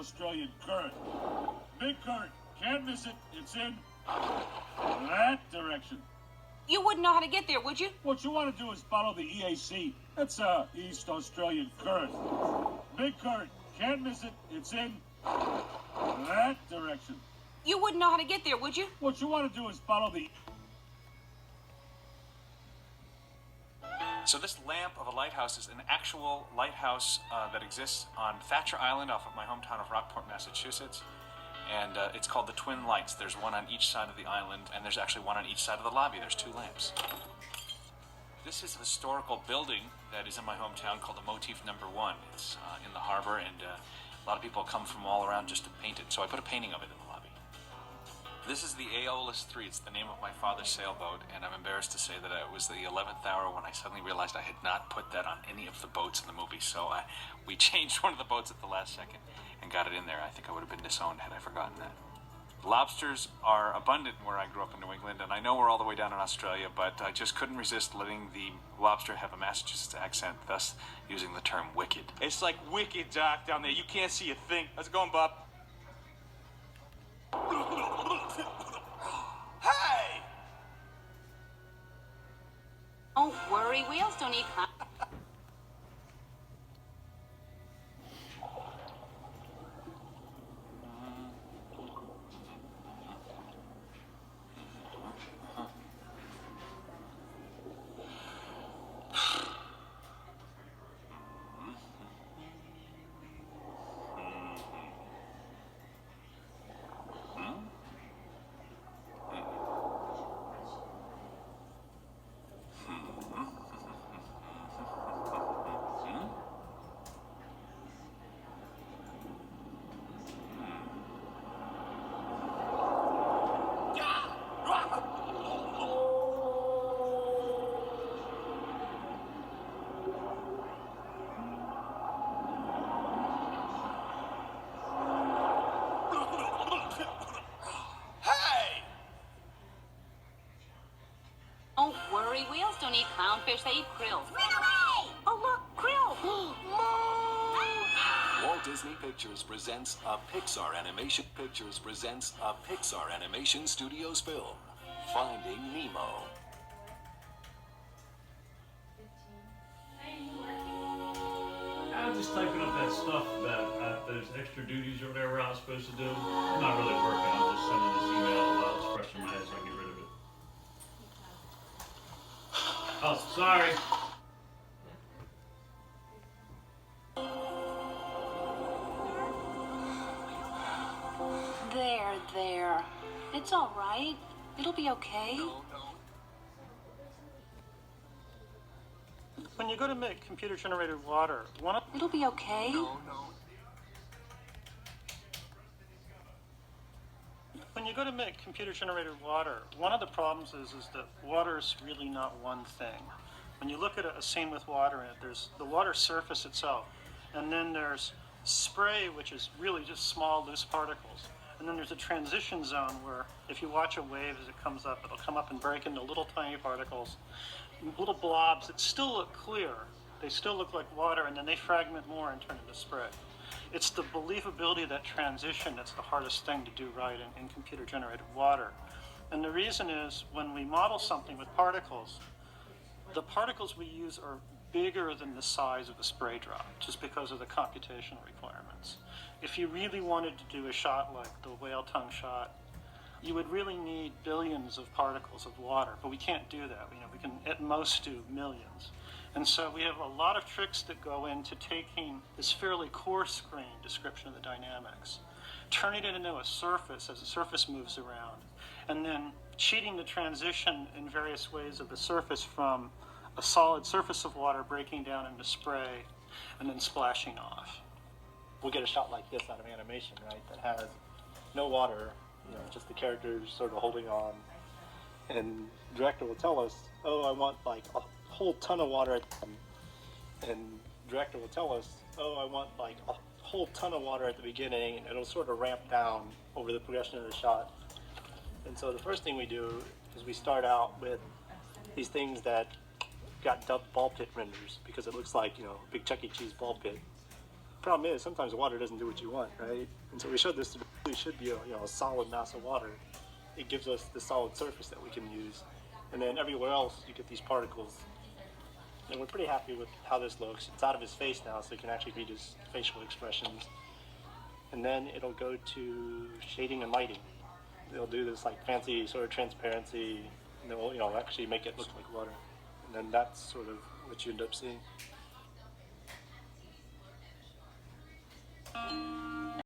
Australian current. Big current. Can't miss it. It's in that direction. You wouldn't know how to get there, would you? What you want to do is follow the EAC. That's East Australian current. Big current. Can't miss it. It's in that direction. You wouldn't know how to get there, would you? What you want to do is follow the... So this lamp of a lighthouse is an actual lighthouse that exists on Thatcher Island off of my hometown of Rockport, Massachusetts. And it's called the Twin Lights. There's one on each side of the island, and there's actually one on each side of the lobby. There's two lamps. This is a historical building that is in my hometown called the Motif Number 1. It's in the harbor, and a lot of people come from all around just to paint it. So I put a painting of it in the lobby. This is the Aeolus 3. It's the name of my father's sailboat, and I'm embarrassed to say that it was the 11th hour when I suddenly realized I had not put that on any of the boats in the movie. So we changed one of the boats at the last second and got it in there. I think I would have been disowned had I forgotten that. Lobsters are abundant where I grew up in New England, and I know we're all the way down in Australia, but I just couldn't resist letting the lobster have a Massachusetts accent, thus using the term wicked. It's like wicked, Doc, down there. You can't see a thing. How's it going, Bob? Hey! Don't worry, whales don't eat clown. Don't worry, whales don't eat clownfish, they eat krill. Oh, look, krill! Walt Disney Pictures presents a Pixar animation. Pictures presents a Pixar Animation Studios film, Finding Nemo. I'm just typing up that stuff that those extra duties or whatever I was supposed to do. I'm not really working. I'm just sending this email while it's fresh in my head so I can get rid of it. Oh, sorry. There. It's all right. It'll be okay. When you go to make computer-generated water, It'll be okay. When you go to make computer-generated water, one of the problems is that water is really not one thing. When you look at a scene with water in it, there's the water surface itself, and then there's spray, which is really just small, loose particles. And then there's a transition zone where if you watch a wave as it comes up, it'll come up and break into little tiny particles, little blobs that still look clear. They still look like water, and then they fragment more and turn into spray. It's the believability of that transition that's the hardest thing to do right in computer-generated water. And the reason is when we model something with particles, the particles we use are bigger than the size of a spray drop, just because of the computational requirements. If you really wanted to do a shot like the whale tongue shot, you would really need billions of particles of water, but we can't do that. We can at most do millions. And so we have a lot of tricks that go into taking this fairly coarse-grained description of the dynamics, turning it into a surface as the surface moves around, and then cheating the transition in various ways of the surface from a solid surface of water breaking down into spray and then splashing off. We'll get a shot like this out of animation, right, that has no water, just the characters sort of holding on, and the director will tell us, oh, I want like a whole ton of water, and the director will tell us, oh, I want like a whole ton of water at the beginning, and it'll sort of ramp down over the progression of the shot. And so the first thing we do is we start out with these things that got dubbed ball pit renders because it looks like, a big Chuck E. Cheese ball pit. problem is sometimes water doesn't do what you want, right? And so we showed this really should be a solid mass of water. It gives us the solid surface that we can use, and then everywhere else you get these particles. And we're pretty happy with how this looks. It's out of his face now, so you can actually read his facial expressions. And then it'll go to shading and lighting. They'll do this like fancy sort of transparency, and they'll actually make it look like water. And then that's sort of what you end up seeing.